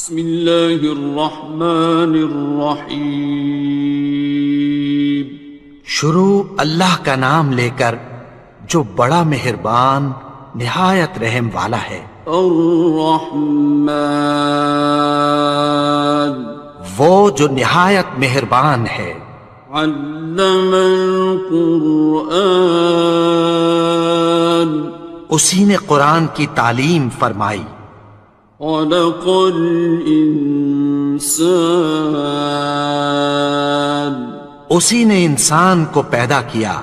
بسم اللہ الرحمن الرحیم۔ شروع اللہ کا نام لے کر جو بڑا مہربان نہایت رحم والا ہے۔ الرحمن، وہ جو نہایت مہربان ہے۔ علم القرآن، اسی نے قرآن کی تعلیم فرمائی۔ خلق الانسان، اسی نے انسان کو پیدا کیا۔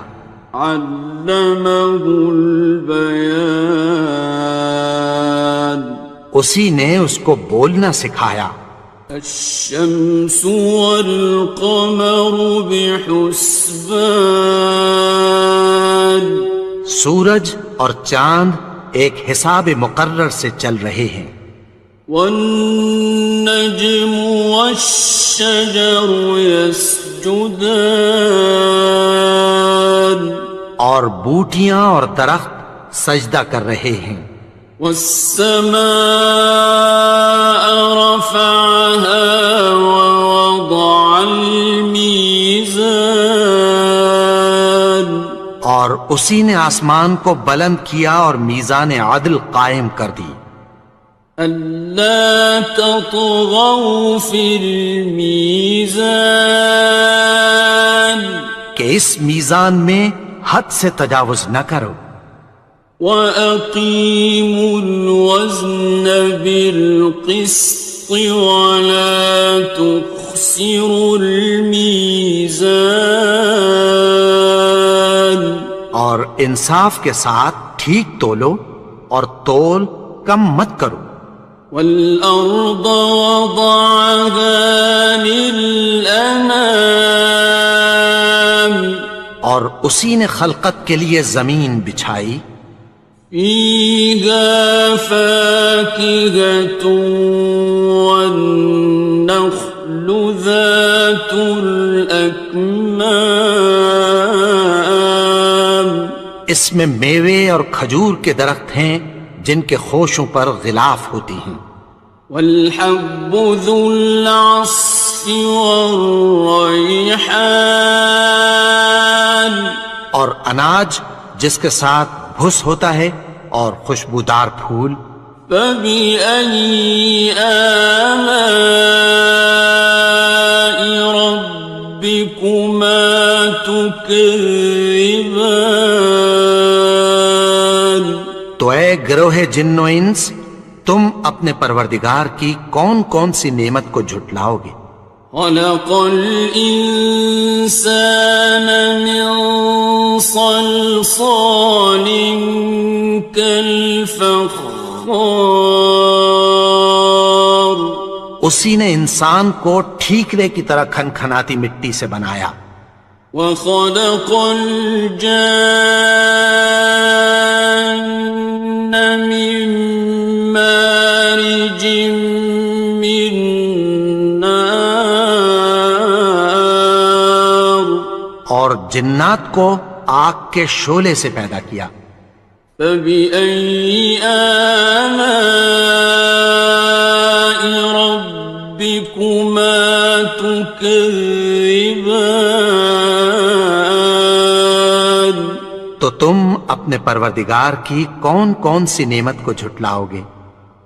علمہ البیان، اسی نے اس کو بولنا سکھایا۔ الشمس والقمر بحسبان، سورج اور چاند ایک حساب مقرر سے چل رہے ہیں۔ والنجم والشجر يسجدان، اور بوٹیاں اور درخت سجدہ کر رہے ہیں۔ والسماء رفعها ووضع الميزان، اور اسی نے آسمان کو بلند کیا اور میزان عدل قائم کر دی۔ ألا تطغوا في الميزان، کہ اس میزان میں حد سے تجاوز نہ کرو۔ وَأَقِيمُوا الْوَزْنَ بِالْقِسْطِ وَلَا تُخْسِرُوا الْمِيزَانَ، اور انصاف کے ساتھ ٹھیک تولو اور تول کم مت کرو۔ وَالْأَرْضَ وَضَعَهَا لِلْأَنَامِ، اور اسی نے خلقت کے لیے زمین بچھائی۔ فِيهَا فَاكِهَةٌ وَالنَّخْلُ ذَاتُ الْأَكْمَامِ، اس میں میوے اور کھجور کے درخت ہیں جن کے خوشوں پر غلاف ہوتی ہیں۔ وَالْحَبُّ ذُو الْعَصْفِ وَالرَّيْحَانِ، اور اناج جس کے ساتھ بھس ہوتا ہے اور خوشبودار پھول۔ فَبِأَيِّ آلَاءِ رَبِّكُمَا تُكَذِّبَانِ، تو اے گروہ جن و انس، تم اپنے پروردگار کی کون کون سی نعمت کو جھٹلاؤ گے؟ خَلَقَ الْإِنسَانَ مِنْ صَلْصَالٍ كَالْفَخَّارِ، اسی نے انسان کو ٹھیکرے کی طرح کھنکھناتی مٹی سے بنایا۔ وَخَلَقَ الْجَانَّ مِن مَّارِجٍ مِّن نَّارٍ، اور جنات کو آگ کے شعلے سے پیدا کیا۔ فَبِأَيِّ آلَاءِ رَبِّكُمَا تُكَذِّبَانِ، تو تم اپنے پروردگار کی کون کون سی نعمت کو جھٹلاؤ گے؟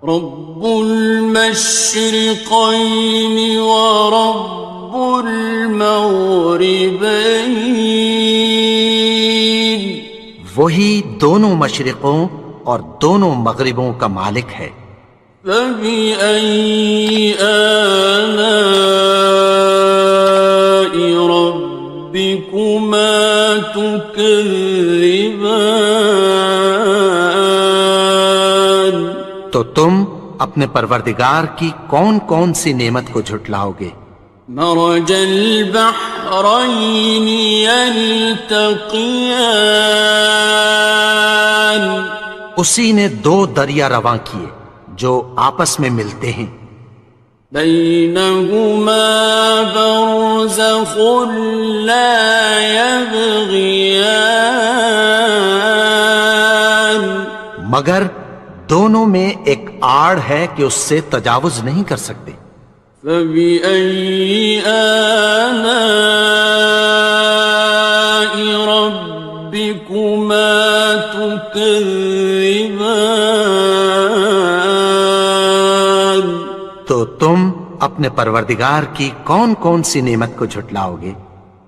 رب المشرقین ورب المغربین، وہی دونوں مشرقوں اور دونوں مغربوں کا مالک ہے۔ فَبِأَيِّ آلَاءِ رَبِّكُمَا تُكَذِّبَانِ، تو تم اپنے پروردگار کی کون کون سی نعمت کو جھٹلاؤ گے؟ مرج البحرین یلتقیان، اسی نے دو دریا رواں کیے جو آپس میں ملتے ہیں۔ بینہما برزخ لا یبغیان، مگر دونوں میں ایک آڑ ہے کہ اس سے تجاوز نہیں کر سکتے۔ فبأي آلاء ربكما تكذبان؟ تو تم اپنے پروردگار کی کون کون سی نعمت کو جھٹلاؤ گے؟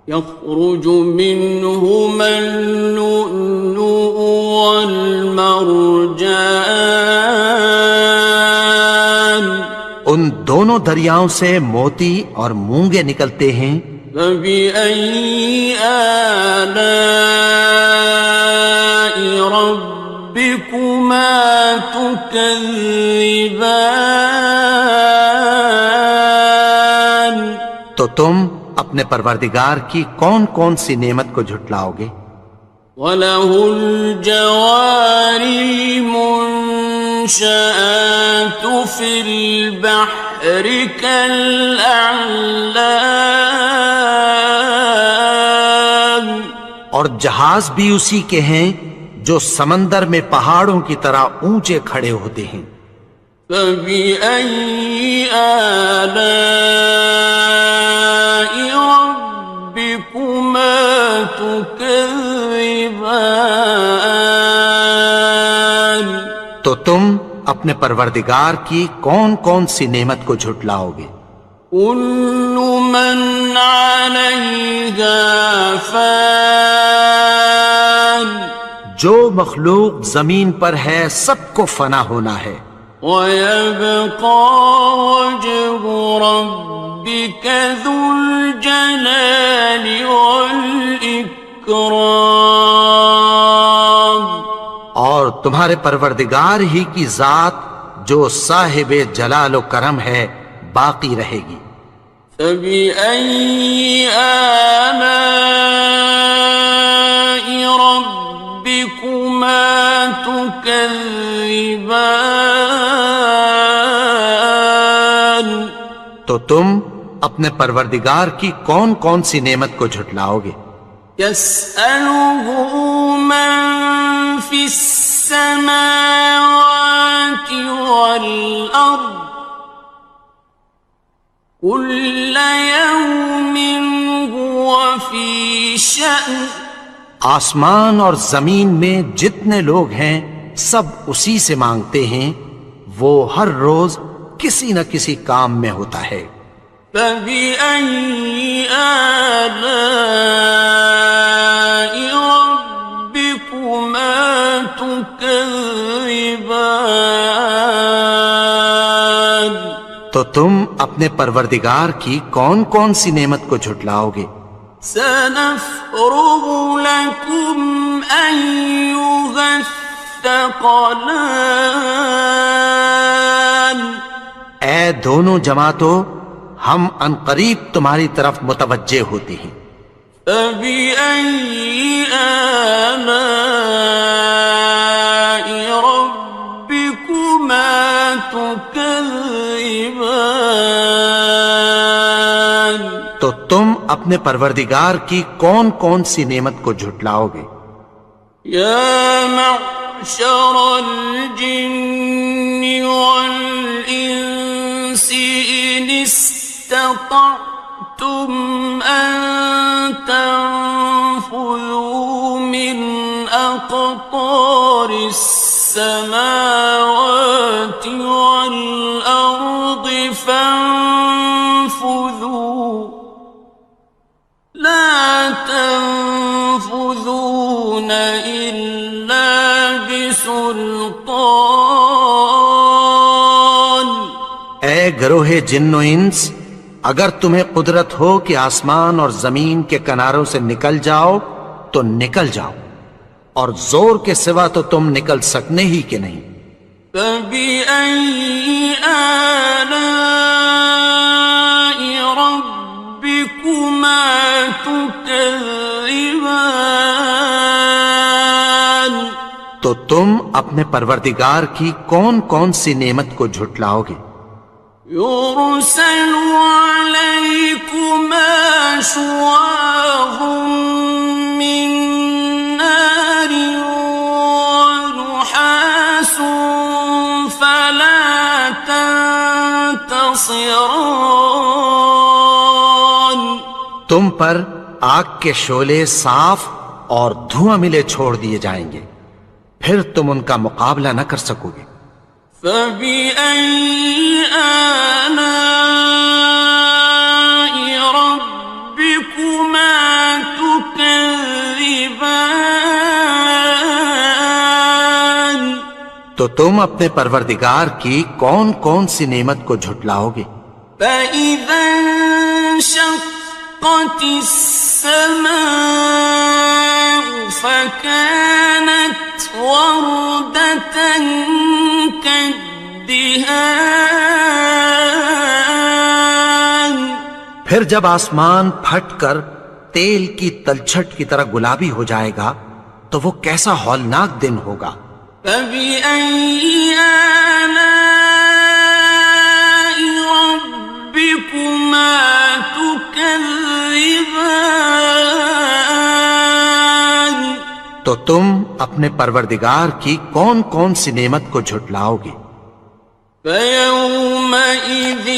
يخرج منهما اللؤلؤ والمرجان، ان دونوں دریاؤں سے موتی اور مونگے نکلتے ہیں۔ فبأي آلاء ربكما تكذبان؟ تو تم اپنے پروردگار کی کون کون سی نعمت کو جھٹلاؤ گے؟ وَلَهُ الْجَوَارِ الْمُنشَآتُ فِي الْبَحْرِ كَالْأَعْلَامِ، اور جہاز بھی اسی کے ہیں جو سمندر میں پہاڑوں کی طرح اونچے کھڑے ہوتے ہیں۔ فَبِأَيِّ آلَاءِ رَبِّكُمَا تُكَذِّبَانِ؟ تو تم اپنے پروردگار کی کون کون سی نعمت کو جھٹلاؤ گے؟ كُلُّ مَنْ عَلَيْهَا فَانٍ، جو مخلوق زمین پر ہے سب کو فنا ہونا ہے۔ وَيَبْقَى وَجْهُ رَبِّكَ ذُو الْجَلَالِ وَالْإِكْرَامِ، اور تمہارے پروردگار ہی کی ذات جو صاحب جلال و کرم ہے باقی رہے گی۔ فَبِأَيِّ آلَاءِ رَبِّكُمَا تُكَذِّبَانِ؟ تو تم اپنے پروردگار کی کون کون سی نعمت کو جھٹلاؤ گے؟ يَسْأَلُهُ مَن فِي السَّمَاوَاتِ وَالْأَرْضِ كُلَّ يَوْمٍ هُوَ فِي شَأْنٍ، آسمان اور زمین میں جتنے لوگ ہیں سب اسی سے مانگتے ہیں، وہ ہر روز کسی نہ کسی کام میں ہوتا ہے۔ فَبِأَيِّ آلَاءِ رَبِّكُمَا تُكَذِّبَانِ؟ تو تم اپنے پروردگار کی کون کون سی نعمت کو جھٹلاؤ گے؟ سَنَفْرُغُ لَكُمْ أَيُّهَ الثَّقَلَانِ، اے دونوں جماعتوں، ہم عنقریب تمہاری طرف متوجہ ہوتے ہیں۔ فَبِأَيِّ آلَاءِ رَبِّكُمَا تُكَذِّبَانِ؟ تو تم اپنے پروردگار کی کون کون سی نعمت کو جھٹلاؤ گے؟ يَا مَعْشَرَ الْجِنِّ وَالْإِنسِ إِنِ اسْتَطَعْتُمْ أَن تَنفُذُوا مِنْ أَقْطَارِ السَّمَاوَاتِ وَالْأَرْضِ فَانفُذُوا لَا تَنفُذُونَ إِلَّا بِسُلْطَانٍ۔ اے گروہ جن و انس، اگر تمہیں قدرت ہو کہ آسمان اور زمین کے کناروں سے نکل جاؤ تو نکل جاؤ، اور زور کے سوا تو تم نکل سکنے ہی کہ نہیں۔ فَبِأَيِّ آلَاءِ رَبِّكُمَا تُكَذِّبَانِ؟ تو تم اپنے پروردگار کی کون کون سی نعمت کو جھٹلاؤ گے؟ يُرْسَلُ عَلَيْكُمَا شُوَاظٌ مِّن نَّارٍ وَنُحَاسٌ ينتصران. تم پر آگ کے شعلے صاف اور دھواں ملے چھوڑ دیے جائیں گے، پھر تم ان کا مقابلہ نہ کر سکو گے۔ فبأي آلاء ربكما تكذبان. تو تم اپنے پروردگار کی کون کون سی نعمت کو جھٹلاؤ گے؟ فإذا انشقت السماء فكانت وردة كالدهان. پھر جب آسمان پھٹ کر تیل کی تلچھٹ کی طرح گلابی ہو جائے گا تو وہ کیسا ہولناک دن ہوگا۔ فبأي آلاء ربكما تكذبان. تو تم اپنے پروردگار کی کون کون سی نعمت کو جھٹلاؤ گے؟ فيومئذ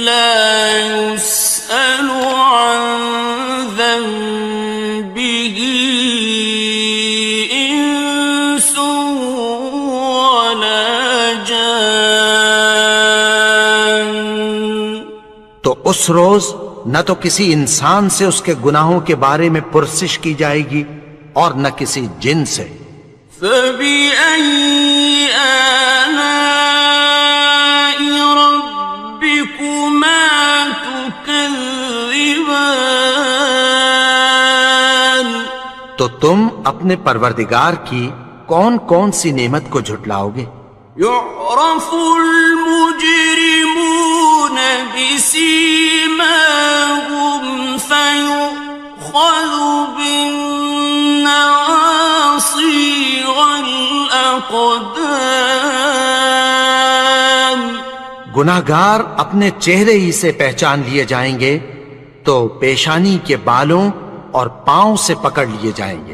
لا يسأل عن ذنبه إنس ولا جان. تو اس روز نہ تو کسی انسان سے اس کے گناہوں کے بارے میں پرسش کی جائے گی اور نہ کسی جن سے۔ فبأي آلاء ربكما تكذبان. تو تم اپنے پروردگار کی کون کون سی نعمت کو جھٹلاؤ گے؟ يعرف المجرمون بسيماهم فيؤخذ بالنواصي والأقدام. گناہگار اپنے چہرے ہی سے پہچان لیے جائیں گے تو پیشانی کے بالوں اور پاؤں سے پکڑ لیے جائیں گے۔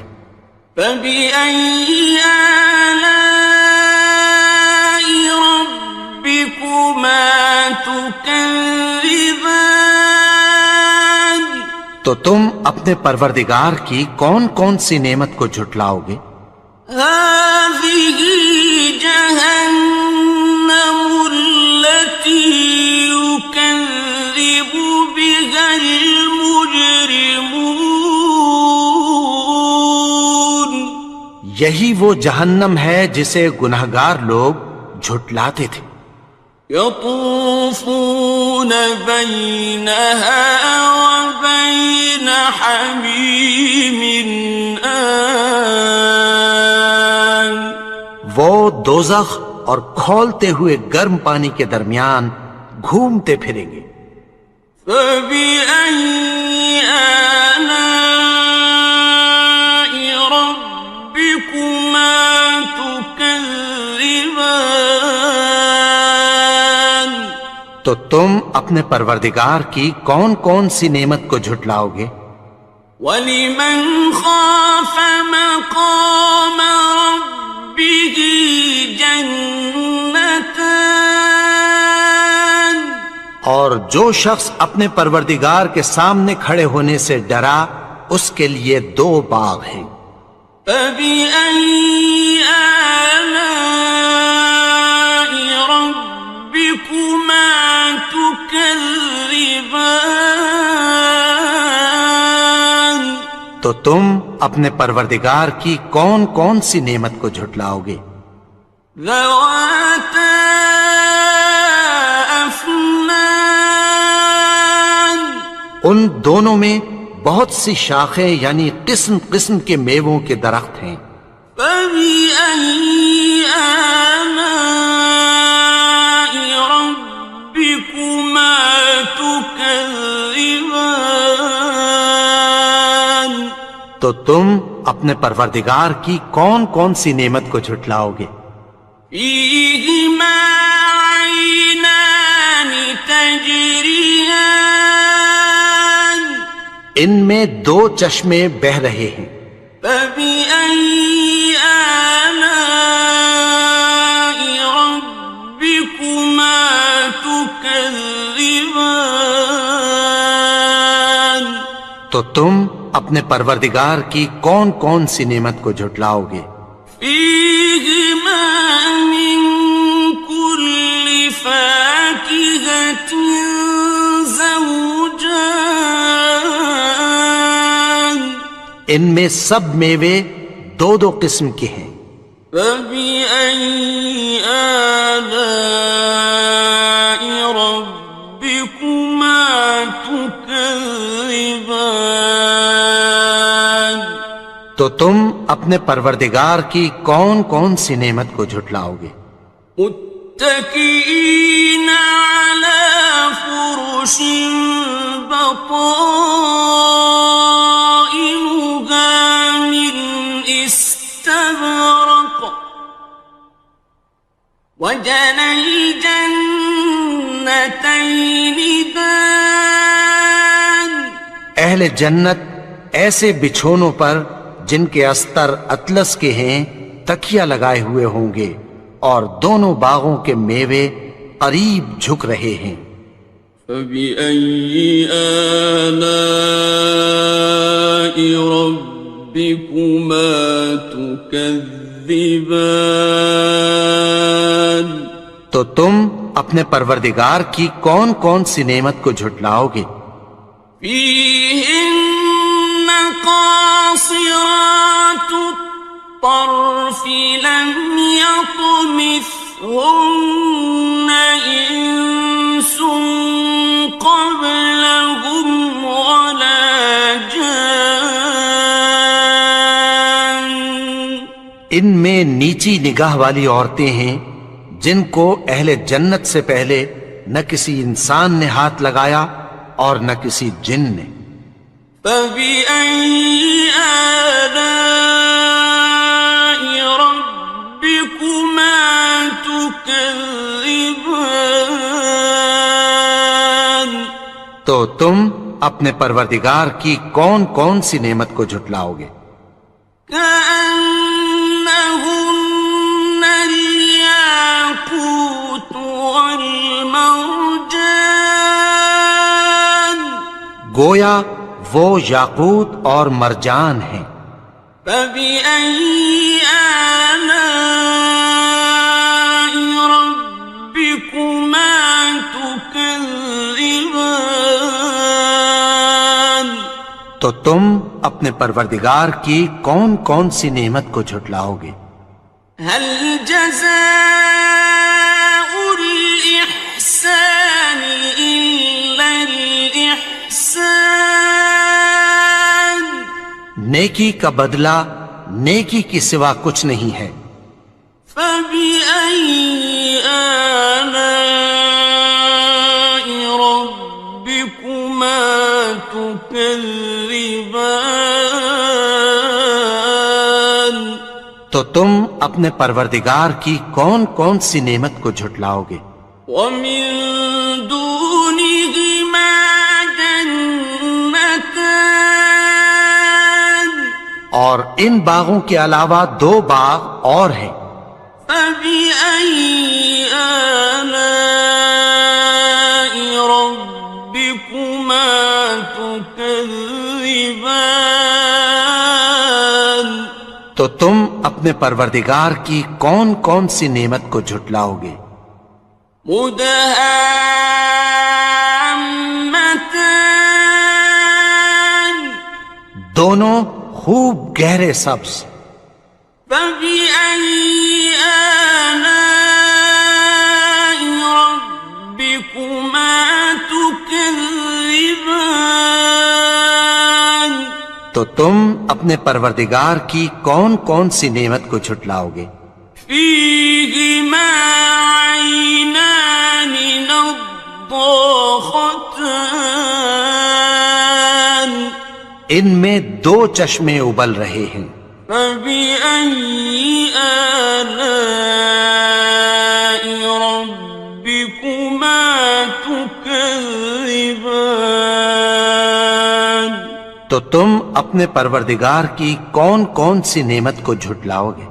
فبأي آلاء ربكما تكذبان. تو تم اپنے پروردگار کی کون کون سی نعمت کو جھٹلاؤ گے؟ هذه جهنم التي يكذب بها المجرمون. یہی وہ جہنم ہے جسے گناہگار لوگ جھٹلاتے تھے۔ يطوفون بينها وبين حميم آن. وہ دوزخ اور کھولتے ہوئے گرم پانی کے درمیان گھومتے پھریں گے۔ فبأي آلاء ربكما تكذبان. تو تم اپنے پروردگار کی کون کون سی نعمت کو جھٹلاؤ گے؟ وَلِمَنْ خَافَ مَقَامَ رَبِّهِ جَنَّتَانِ. اور جو شخص اپنے پروردگار کے سامنے کھڑے ہونے سے ڈرا اس کے لیے دو باغ ہیں۔ فَبِأَيِّ آلَاءِ رَبِّكُمَا تُكَذِّبَانِ. تو تم اپنے پروردگار کی کون کون سی نعمت کو جھٹلاؤ گے؟ ذَوَاتَا أَفْنَانٍ. ان دونوں میں بہت سی شاخیں یعنی قسم قسم کے میووں کے درخت ہیں۔ فَبِأَيِّ آلَاءِ رَبِّكُمَا تُكَذِّبَانِ. تو تم اپنے پروردگار کی کون کون سی نعمت کو جھٹلاؤ گے؟ فِيهِمَا عَيْنَانِ تَجْرِيَانِ. ان میں دو چشمے بہہ رہے ہیں۔ فَبِأَيِّ آلَاءِ رَبِّكُمَا تُكَذِّبَانِ. تو تم اپنے پروردگار کی کون کون سی نعمت کو جھٹلاؤ گے؟ فيهما من كل فاكهة زوجان ان میں سب میوے دو دو قسم کے ہیں۔ فبأي آلاء ربكما تكذبان تو تم اپنے پروردگار کی کون کون سی نعمت کو جھٹلاؤ گے؟ متكئين على فرش بطائنها من استبرق وجنى الجنتين دان اہل جنت ایسے بچھونوں پر جن کے استر اطلس کے ہیں تکیہ لگائے ہوئے ہوں گے، اور دونوں باغوں کے میوے قریب جھک رہے ہیں۔ فبأي آلاء ربكما تكذبان تو تم اپنے پروردگار کی کون کون سی نعمت کو جھٹلاؤ گے؟ فيهن قاصرات الطرف لم يطمثهن إنس قبلهم ولا جان ان میں نیچی نگاہ والی عورتیں ہیں جن کو اہل جنت سے پہلے نہ کسی انسان نے ہاتھ لگایا اور نہ کسی جن نے۔ فبأي آلاء ربكما تكذبان تو تم اپنے پروردگار کی کون کون سی نعمت کو جھٹلاؤ گے؟ كأنهن الياقوت والمرجان گویا وہ یاقوت اور مرجان ہیں۔ فبأي آلاء ربكما تكذبان تو تم اپنے پروردگار کی کون کون سی نعمت کو جھٹلاؤ گے؟ هل جزاء الإحسان إلا الإحسان نیکی کا بدلہ نیکی کی سوا کچھ نہیں ہے۔ فبأي آلاء ربكما تكذبان تو تم اپنے پروردگار کی کون کون سی نعمت کو جھٹلاؤ گے؟ ومن دونهما جنتان اور ان باغوں کے علاوہ دو باغ اور ہیں۔ فبأي آلاء ربكما تكذبان تو تم اپنے پروردگار کی کون کون سی نعمت کو جھٹلاؤ گے؟ مدهامتان دونوں خوب گہرے سبز۔ فبأي آلاء ربكما تكذبان تو تم اپنے پروردگار کی کون کون سی نعمت کو جھٹلاؤ گے؟ فيهما عينان نضاختان ان میں دو چشمے ابل رہے ہیں۔ فبأي آلاء ربكما تكذبان تو تم اپنے پروردگار کی کون کون سی نعمت کو جھٹلاؤ گے؟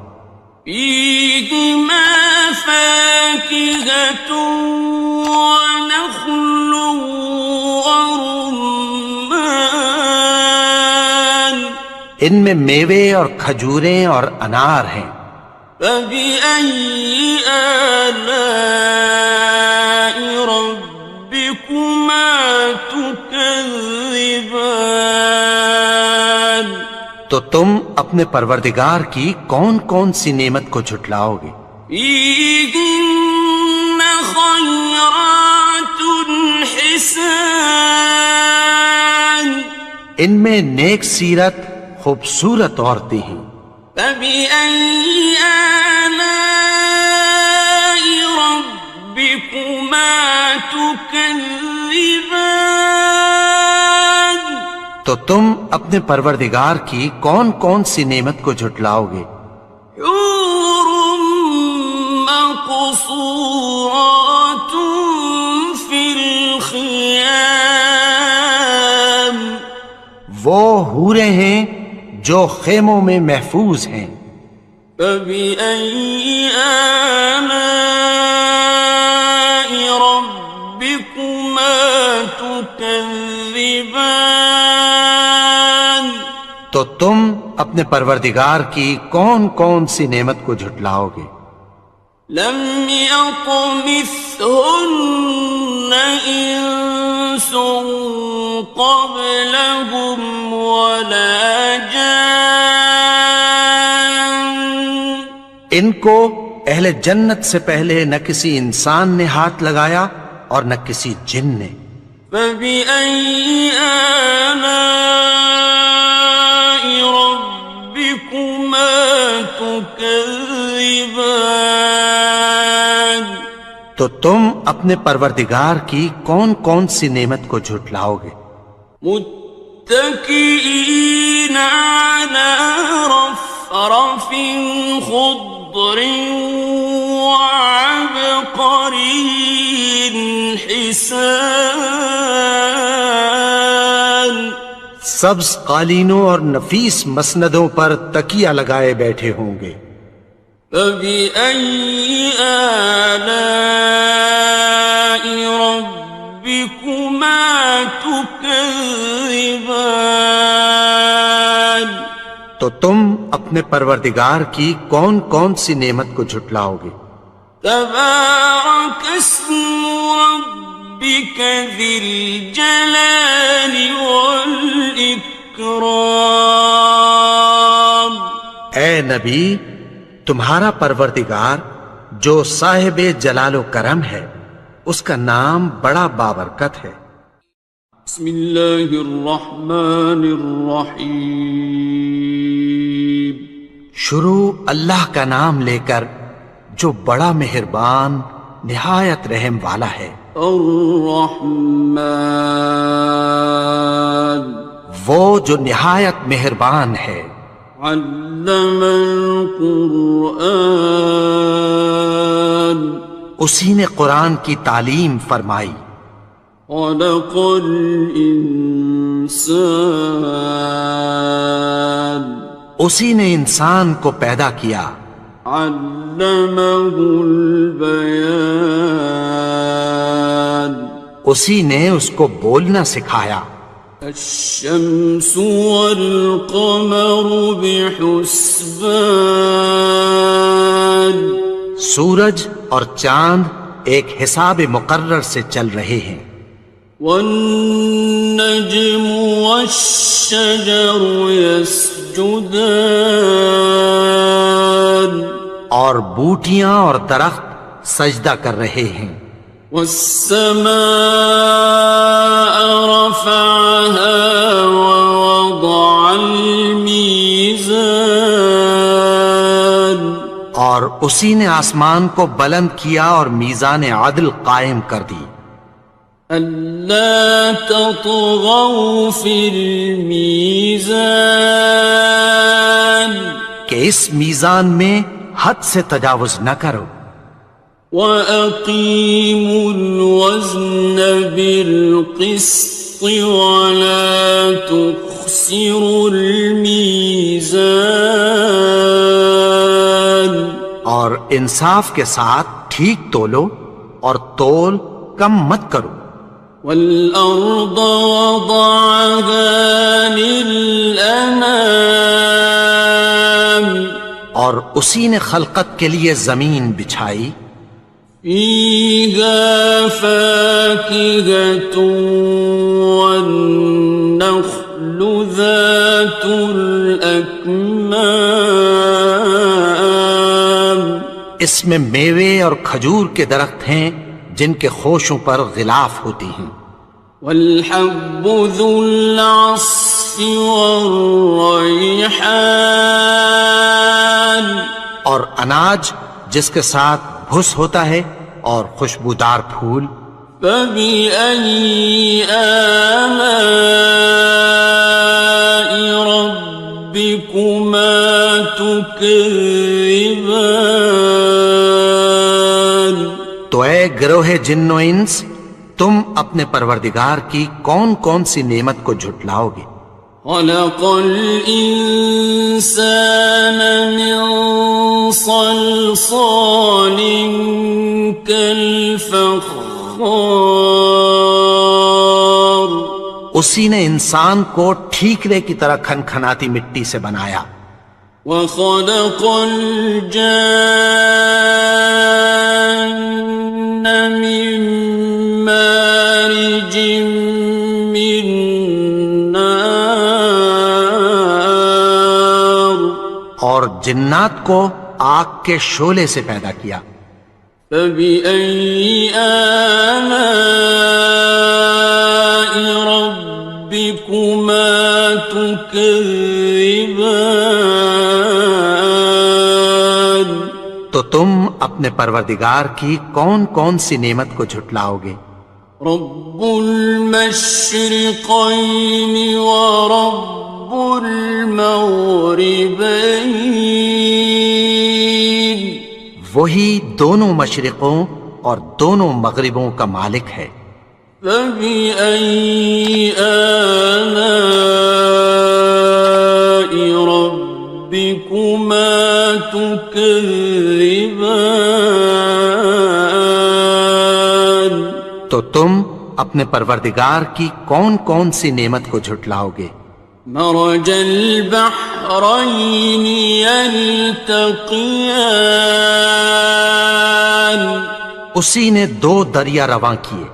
فيهما فاكهة ونخل ورمان ان میں میوے اور کھجوریں اور انار ہیں۔ فبأي آلاء ربكما تكذبان؟ تو تم اپنے پروردگار کی کون کون سی نعمت کو جھٹلاؤ گے؟ فيهن خيرات حسان، ان میں نیک سیرت خوبصورت عورتیں ہیں۔ فبأي آلاء ربكما تكذبان؟ تو تم اپنے پروردگار کی کون کون سی نعمت کو جھٹلاؤ گے؟ حور مقصورات في الخيام، وہ حوریں ہیں جو خیموں میں محفوظ ہیں۔ فبأي آلاء ربكما تكذبان؟ تو تم اپنے پروردگار کی کون کون سی نعمت کو جھٹلاؤ گے؟ لم يطمثهن إنس قبلهم ولا جان، ان کو اہل جنت سے پہلے نہ کسی انسان نے ہاتھ لگایا اور نہ کسی جن نے۔ فبأي آلاء ربكما تكذبان؟ تو تم اپنے پروردگار کی کون کون سی نعمت کو جھٹلاؤ گے؟ متكئين على رفرف خضر وعبقري حسان، سبز قالینوں اور نفیس مسندوں پر تکیہ لگائے بیٹھے ہوں گے۔ فبأي آلاء ربكما تكذبان؟ تو تم اپنے پروردگار کی کون کون سی نعمت کو جھٹلاؤ گے؟ تبارك اسم ربك ذي الجلال والإكرام۔ اے نبی، تمہارا پروردگار جو صاحب جلال و کرم ہے، اس کا نام بڑا بابرکت ہے۔ بسم اللہ الرحمن الرحیم، شروع اللہ کا نام لے کر جو بڑا مہربان نہایت رحم والا ہے۔ الرحمن، وہ جو نہایت مہربان ہے۔ علم القرآن، اسی نے قرآن کی تعلیم فرمائی۔ خلق الانسان، اسی نے انسان کو پیدا کیا۔ علمہ البیان، اسی نے اس کو بولنا سکھایا۔ الشمس والقمر بحسبان، سورج اور چاند ایک حساب مقرر سے چل رہے ہیں۔ والنجم والشجر يسجدان، اور بوٹیاں اور درخت سجدہ کر رہے ہیں۔ والسماء رفعها ووضع الميزان، اور اسی نے آسمان کو بلند کیا اور میزان عدل قائم کر دی۔ ألا تطغوا في الميزان، کہ اس میزان میں حد سے تجاوز نہ کرو۔ وَأَقِيمُوا الْوَزْنَ بِالْقِسْطِ وَلَا تُخْسِرُوا الْمِيزَانَ، اور انصاف کے ساتھ ٹھیک تولو اور تول کم مت کرو۔ والأرض وضعها للأنام اور اسی نے خلقت کے لیے زمین بچھائی، فيها فاكهة والنخل ذات الأكمام اس میں میوے اور کھجور کے درخت ہیں جن کے خوشوں پر غلاف ہوتی ہیں، والحب ذو العصف والریحان اور اناج جس کے ساتھ بھس ہوتا ہے اور خوشبودار پھول۔ فبأي آلاء ربكما تكذبان تو اے گروہ جن و انس، تم اپنے پروردگار کی کون کون سی نعمت کو جھٹلاؤ گے؟ خلق الإنسان من صلصال كالفخار اسی نے انسان کو ٹھیکرے کی طرح کھنکھناتی مٹی سے بنایا، وخلق الجان من مارج من نار اور جنات کو آگ کے شعلے سے پیدا کیا۔ فبأي آلاء ربكما تكذبان تو تم اپنے پروردگار کی کون کون سی نعمت کو جھٹلاؤ گے؟ رب المشرقين ورب المغربين وہی دونوں مشرقوں اور دونوں مغربوں کا مالک ہے۔ فبأي آلاء ربكما تكذبان تو تم اپنے پروردگار کی کون کون سی نعمت کو جھٹلاؤ گے؟ مرج البحرين يلتقيان اسی نے دو دریا رواں کیے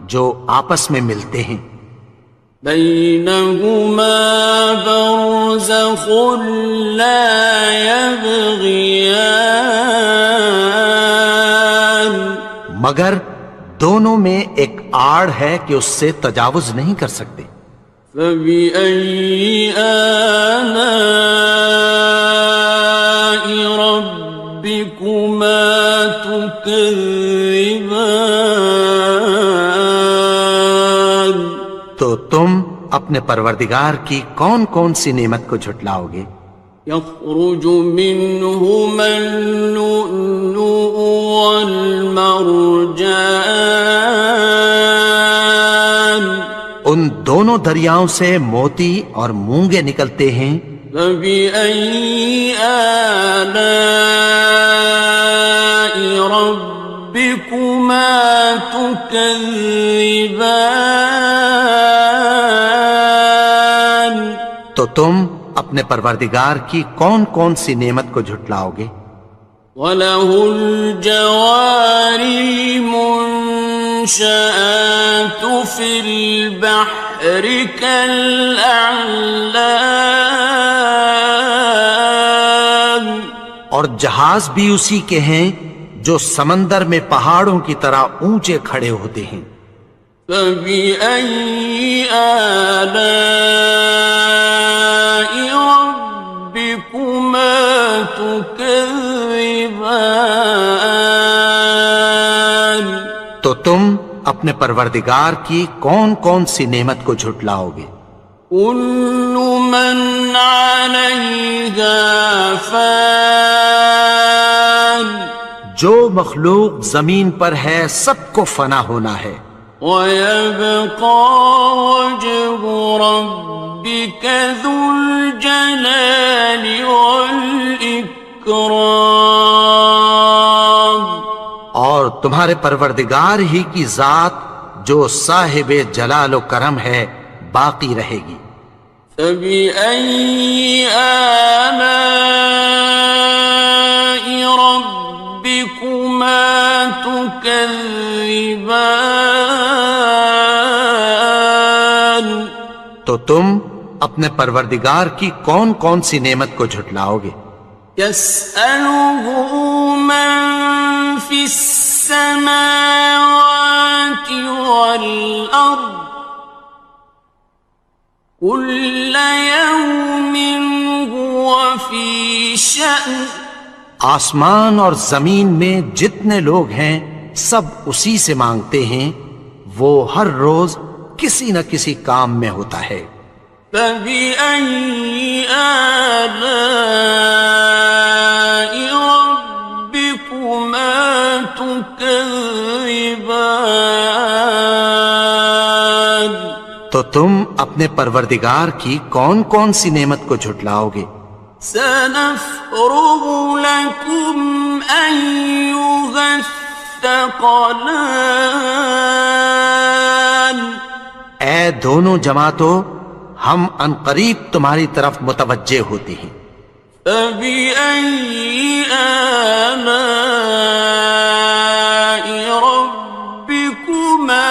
جو آپس میں ملتے ہیں، بينهما برزخ لا يبغيان مگر دونوں میں ایک آڑ ہے کہ اس سے تجاوز نہیں کر سکتے۔ فبأي آلاء ربكما تكذبان تو تم اپنے پروردگار کی کون کون سی نعمت کو جھٹلاؤ گے؟ يخرج منهما اللؤلؤ والمرجان ان دونوں دریاؤں سے موتی اور مونگے نکلتے ہیں۔ فبأي آلاء ربكما تكذبان تو تم اپنے پروردگار کی کون کون سی نعمت کو جھٹلاؤ گے؟ وَلَهُ الْجَوَارِ الْمُنشَآتُ فِي الْبَحْرِ كَالْأَعْلَامِ اور جہاز بھی اسی کے ہیں جو سمندر میں پہاڑوں کی طرح اونچے کھڑے ہوتے ہیں۔ فَبِأَيِّ آلَاءِ رَبِّكُمَا تُكَذِّبَانِ تو تم اپنے پروردگار کی کون کون سی نعمت کو جھٹلاؤ گے؟ كُلُّ مَنْ عَلَيْهَا فَانٍ جو مخلوق زمین پر ہے سب کو فنا ہونا ہے، وَيَبْقَى وَجْهُ رَبِّكَ ذُو الْجَلَالِ وَالْإِكْرَامِ اور تمہارے پروردگار ہی کی ذات جو صاحب جلال و کرم ہے باقی رہے گی۔ فَبِأَيِّ آلَاءِ رَبِّكُمَا تُكَذِّبَانِ، تو تم اپنے پروردگار کی کون کون سی نعمت کو جھٹلاؤ گے؟ يَسْأَلُهُ مَن فِي السَّمَاوَاتِ وَالْأَرْضِ كُلَّ يَوْمٍ هُوَ فِي شَأْنٍ، آسمان اور زمین میں جتنے لوگ ہیں سب اسی سے مانگتے ہیں، وہ ہر روز کسی نہ کسی کام میں ہوتا ہے۔ فَبِأَيِّ آلَاءِ رَبِّكُمَا تُكَذِّبَانِ، تو تم اپنے پروردگار کی کون کون سی نعمت کو جھٹلاؤ گے؟ سَنَفْرُغُ لَكُمْ أَيُّهَ الثَّقَلَانِ، اے دونوں جماعتوں، ہم عنقریب تمہاری طرف متوجہ ہوتے ہیں۔ فَبِأَيِّ آلَاءِ رَبِّكُمَا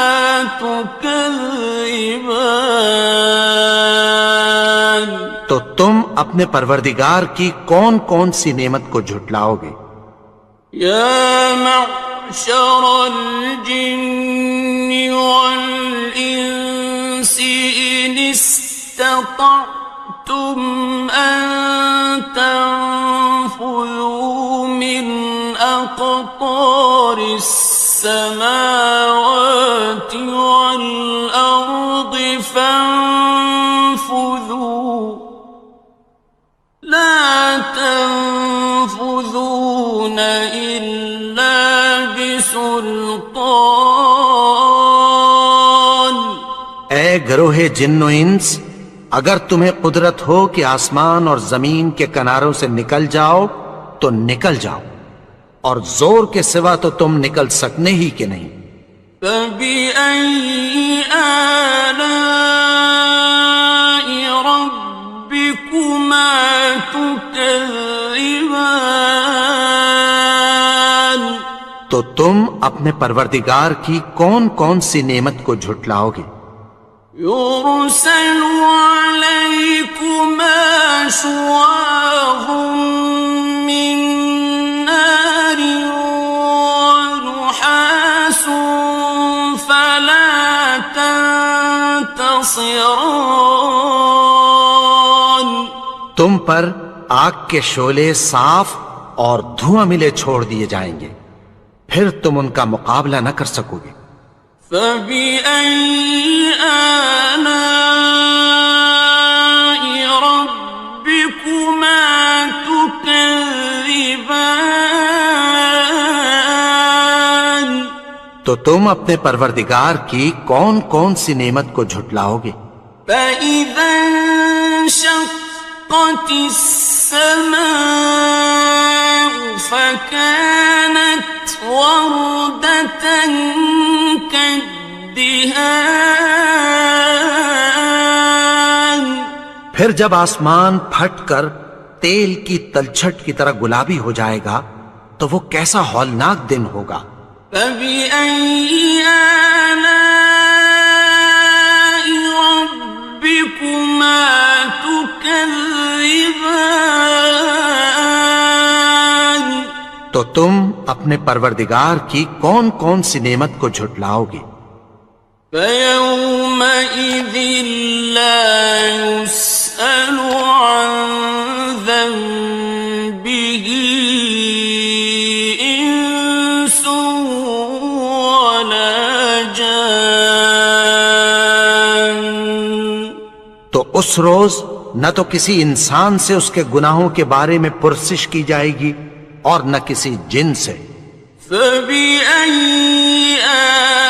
تُكَذِّبَانِ، تو تم اپنے پروردگار کی کون کون سی نعمت کو جھٹلاؤ گے؟ يَا مَعْشَرَ الْجِنِّ وَالْإِنسِ إِنِ اسْتَطَعْتُمْ أَن تَنفُذُوا مِنْ أَقْطَارِ السَّمَاوَاتِ وَالْأَرْضِ فَانفُذُوا لَا تَنفُذُونَ إِلَّا بِسُلْطَانٍ، اے گروہ جن و انس، اگر تمہیں قدرت ہو کہ آسمان اور زمین کے کناروں سے نکل جاؤ تو نکل جاؤ، اور زور کے سوا تو تم نکل سکنے ہی کہ نہیں۔ فَبِأَيِّ آلَاءِ رَبِّكُمَا تُكَذِّبَانِ، تو تم اپنے پروردگار کی کون کون سی نعمت کو جھٹلاؤ گے؟ يُرْسَلُ عَلَيْكُمَا شُوَاظٌ مِّن نَّارٍ وَنُحَاسٌ فَلَا تَنتَصِرَانِ، تم پر آگ کے شعلے صاف اور دھواں ملے چھوڑ دیے جائیں گے، پھر تم ان کا مقابلہ نہ کر سکو گے۔ فَبِأَيِّ آلَاءِ رَبِّكُمَا تُكَذِّبَانِ، تو تم اپنے پروردگار کی کون کون سی نعمت کو جھٹلاؤ گے؟ فَإِذَا انشَقَّتِ السَّمَاءُ فَكَانَتْ وَرْدَةً كَالدِّهَانِ، پھر جب آسمان پھٹ کر تیل کی تلچھٹ کی طرح گلابی ہو جائے گا تو وہ کیسا ہولناک دن ہوگا۔ فَبِأَيِّ آلَاءِ رَبِّكُمَا تُكَذِّبَانِ، تو تم اپنے پروردگار کی کون کون سی نعمت کو جھٹلاؤ گے؟ فَيَوْمَئِذٍ لَا يُسْأَلُ عَن ذَنبِهِ إِنسٌ وَلَا جَانٌ، تو اس روز نہ تو کسی انسان سے اس کے گناہوں کے بارے میں پرسش کی جائے گی اور نہ کسی جن سے۔ فَبِأَيِّ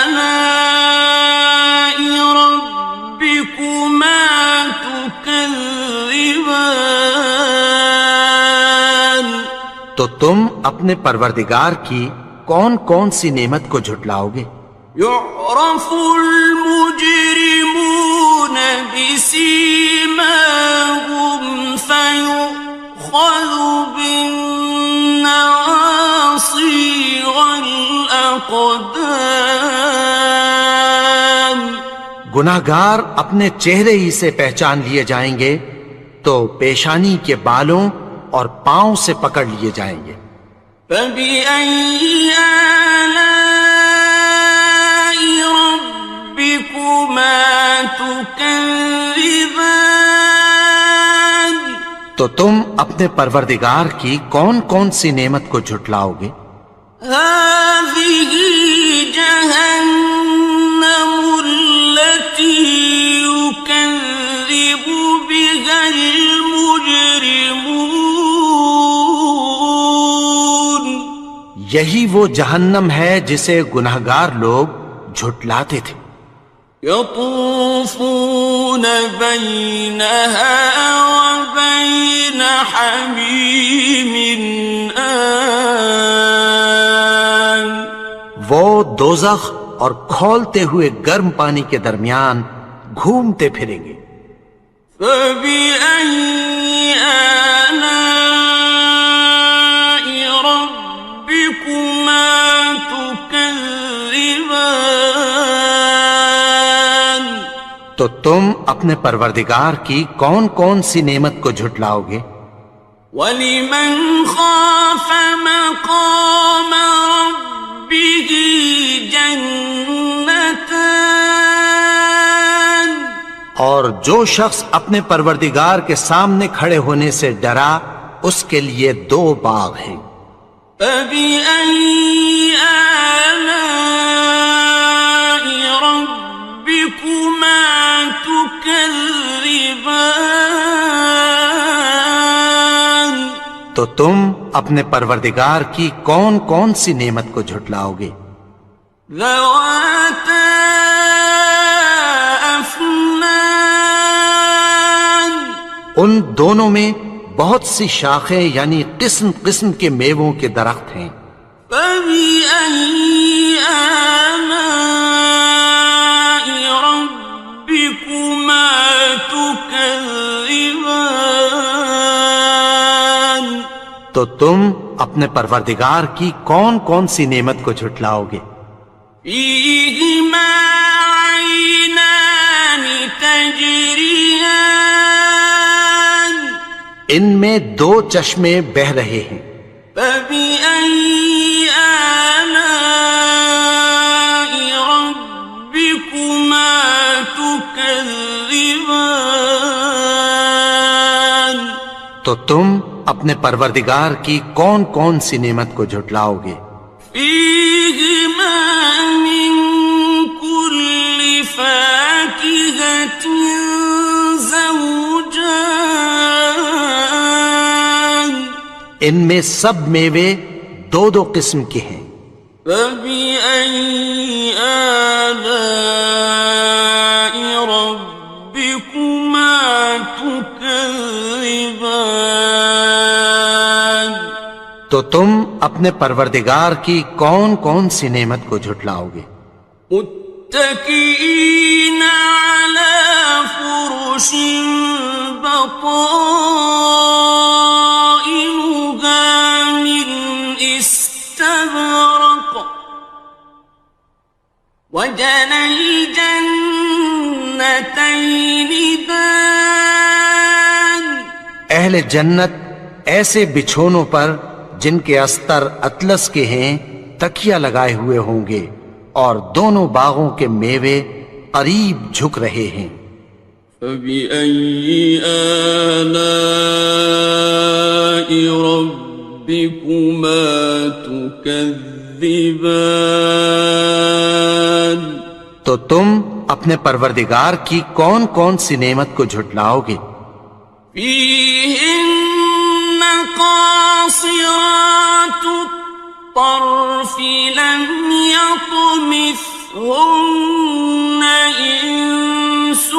آلَاءِ رَبِّكُمَا تُكَذِّبَانِ، تو تم اپنے پروردگار کی کون کون سی نعمت کو جھٹلاؤ گے؟ يعرف المجرمون بسيماهم فيؤخذ بالنواصي والأقدام. گناہگار اپنے چہرے ہی سے پہچان لیے جائیں گے تو پیشانی کے بالوں اور پاؤں سے پکڑ لیے جائیں گے. فَبِأَيِّ آلَاءِ رَبِّكُمَا تُكَذِّبَانِ. تو تم اپنے پروردگار کی کون کون سی نعمت کو جھٹلاؤ گے؟ هَٰذِهِ جَهَنَّمُ الَّتِي يُكَذِّبُ بِهَا الْمُجْرِمُونَ. یہی وہ جہنم ہے جسے گناہگار لوگ جھٹلاتے تھے. يطوفون بينها وبين حميم آن. وہ دوزخ اور کھولتے ہوئے گرم پانی کے درمیان گھومتے پھریں گے. فبأي آلاء ربكما تكذبان. تو تم اپنے پروردگار کی کون کون سی نعمت کو جھٹلاؤ گے؟ وَلِمَنْ خَافَ مَقَامَ رَبِّهِ جَنَّتَانِ. اور جو شخص اپنے پروردگار کے سامنے کھڑے ہونے سے ڈرا اس کے لیے 2 باغ ہیں. فَبِأَيِّ آلَاءِ رَبِّكُمَا تُكَذِّبَانِ. تو تم اپنے پروردگار کی کون کون سی نعمت کو جھٹلاؤ گے؟ ذَوَاتَا أَفْنَانٍ. ان دونوں میں بہت سی شاخیں یعنی قسم قسم کے میووں کے درخت ہیں. فَبِأَيِّ آلَاءِ رَبِّكُمَا تُكَذِّبَانِ. تو تم اپنے پروردگار کی کون کون سی نعمت کو جھٹلاؤ گے؟ فِيهِمَا عَيْنَانِ تَجْرِيَانِ. ان میں 2 چشمے بہ رہے ہیں. فَبِأَيِّ آلَاءِ رَبِّكُمَا تُكَذِّبَانِ. تو تم اپنے پروردگار کی کون کون سی نعمت کو جھٹلاؤ گے؟ فِيهِمَا مِن كُلِّ فَاكِهَةٍ زَوْجَانِ. ان میں سب میوے 2 قسم کے ہیں. فَبِأَيِّ آلَاءِ رَبِّكُمَا تُكَذِّبَانِ. تو تم اپنے پروردگار کی کون کون سی نعمت کو جھٹلاؤ گے؟ متكئين على فرش بطائنها من استبرق وجنى الجنتين دان. اہل جنت ایسے بچھونوں پر جن کے استر اطلس کے ہیں تکیہ لگائے ہوئے ہوں گے اور دونوں باغوں کے میوے قریب جھک رہے ہیں. فَبِأَيِّ آلَاءِ رَبِّكُمَا تُكَذِّبَانِ. تو تم اپنے پروردگار کی کون کون سی نعمت کو جھٹلاؤ گے؟ فِيهِنَّ قَاصِرَاتُ الطَّرْفِ لَمْ يَطْمِثْهُنَّ إِنسٌ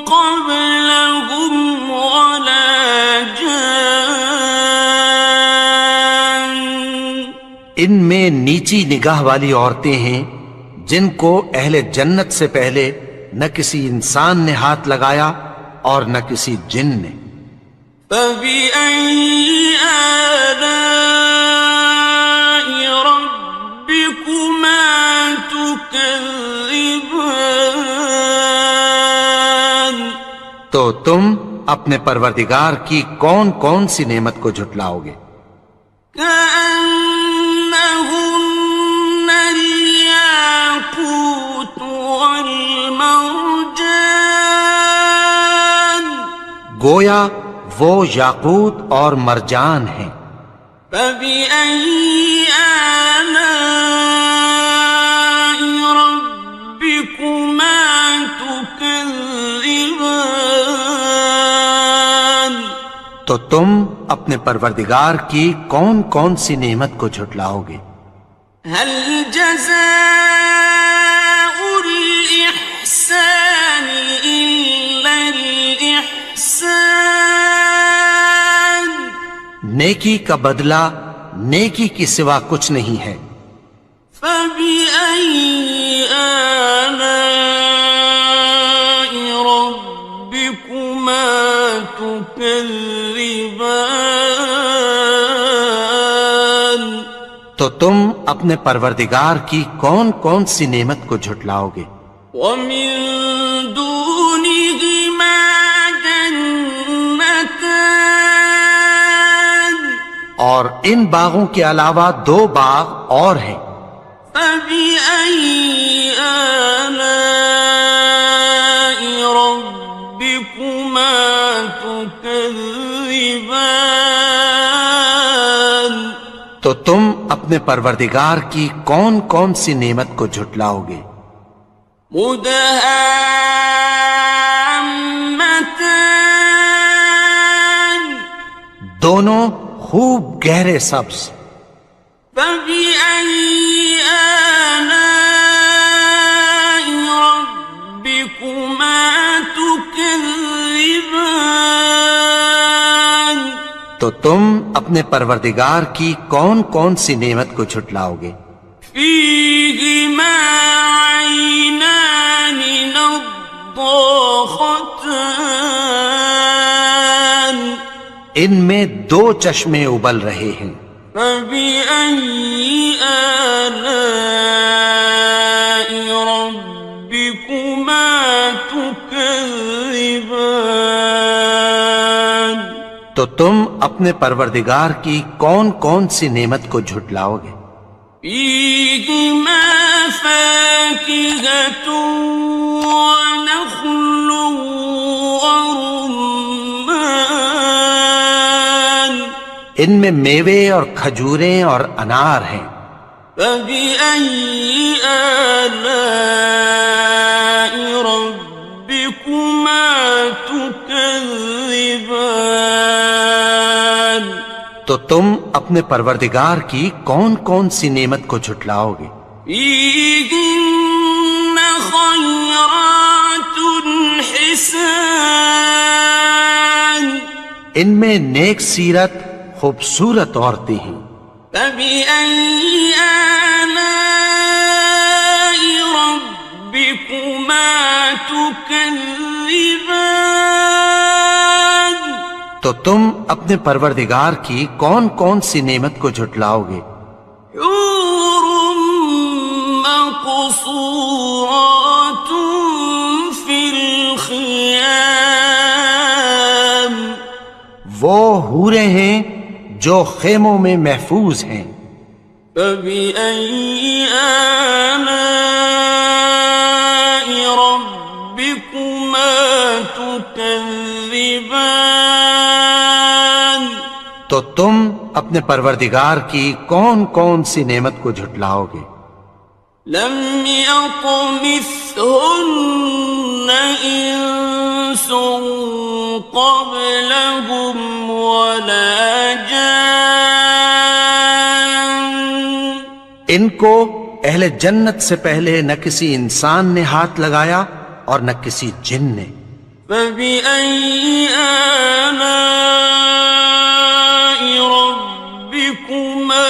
قَبْلَهُمْ وَلَا جَانٌّ. ان میں نیچی نگاہ والی عورتیں ہیں جن کو اہل جنت سے پہلے نہ کسی انسان نے ہاتھ لگایا اور نہ کسی جن نے۔ فَبِأَيِّ آلَاءِ رَبِّكُمَا تُكَذِّبَانِ؟ تو تم اپنے پروردگار کی کون کون سی نعمت کو جھٹلاؤ گے؟ كأنهن الياقوت والمرجان، گویا وہ یاقوت اور مرجان ہیں۔ فبأي آلاء ربكما تكذبان؟ تو تم اپنے پروردگار کی کون کون سی نعمت کو جھٹلاؤ گے؟ هل جزاء الإحسان إلا الإحسان؟ نیکی کا بدلہ نیکی کی سوا کچھ نہیں ہے۔ فبأي آلاء ربكما تكذبان؟ تو تم اپنے پروردگار کی کون کون سی نعمت کو جھٹلاؤ گے؟ ومن دونهما جنتان، اور ان باغوں کے علاوہ دو باغ اور ہیں۔ فبأي آلاء ربكما تكذبان؟ تو تم اپنے پروردگار کی کون کون سی نعمت کو جھٹلاؤ گے؟ مدهامتان، دونوں خوب گہرے سبز۔ فبأي آلاء ربكما تكذبان؟ تو تم اپنے پروردگار کی کون کون سی نعمت کو جھٹلاؤ گے؟ فيهما عينان نضاختان، ان میں دو چشمے ابل رہے ہیں۔ فبأي آلاء ربكما تكذبان؟ تو تم اپنے پروردگار کی کون کون سی نعمت کو جھٹلاؤ گے؟ فيهما فاكهة ونخل ورمان، ان میں میوے اور کھجوریں اور انار ہیں۔ فبأي آلاء ربكما تكذبان؟ تو تم اپنے پروردگار کی کون کون سی نعمت کو جھٹلاؤ گے؟ فيهن خيرات حسان، ان میں نیک سیرت خوبصورت عورتیں ہیں۔ فبأي آلاء ربكما تكذبان؟ تو تم اپنے پروردگار کی کون کون سی نعمت کو جھٹلاؤ گے؟ حور مقصورات في الخيام، وہ حوریں ہیں جو خیموں میں محفوظ ہیں۔ فبأي آلاء ربكما تكذبان؟ تو تم اپنے پروردگار کی کون کون سی نعمت کو جھٹلاؤ گے؟ لم يطمثهن إنس قبلهم ولا جان، ان کو اہل جنت سے پہلے نہ کسی انسان نے ہاتھ لگایا اور نہ کسی جن نے۔ فبأي آلاء ربكما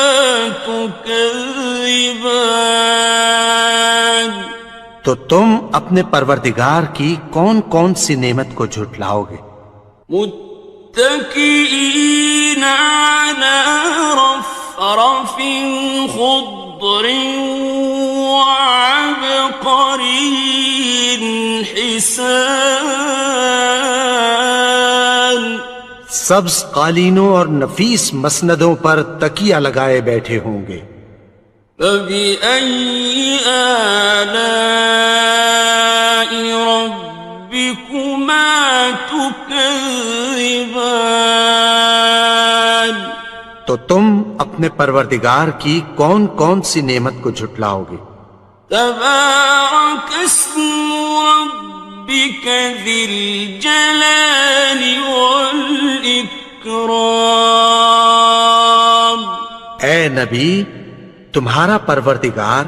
تكذبان؟ تو تم اپنے پروردگار کی کون کون سی نعمت کو جھٹلاؤ گے؟ متكئين على رفرف خضر وعبقري حسان، سبز قالینوں اور نفیس مسندوں پر تکیہ لگائے بیٹھے ہوں گے۔ فبأي آلاء ربكما تكذبان، تو تم اپنے پروردگار کی کون کون سی نعمت کو جھٹلاؤ گے؟ تبارك اسم ربك ذي الجلال والإكرام، اے نبی، تمہارا پروردگار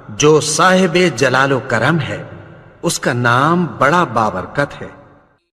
جو صاحب جلال و کرم ہے، اس کا نام بڑا بابرکت ہے۔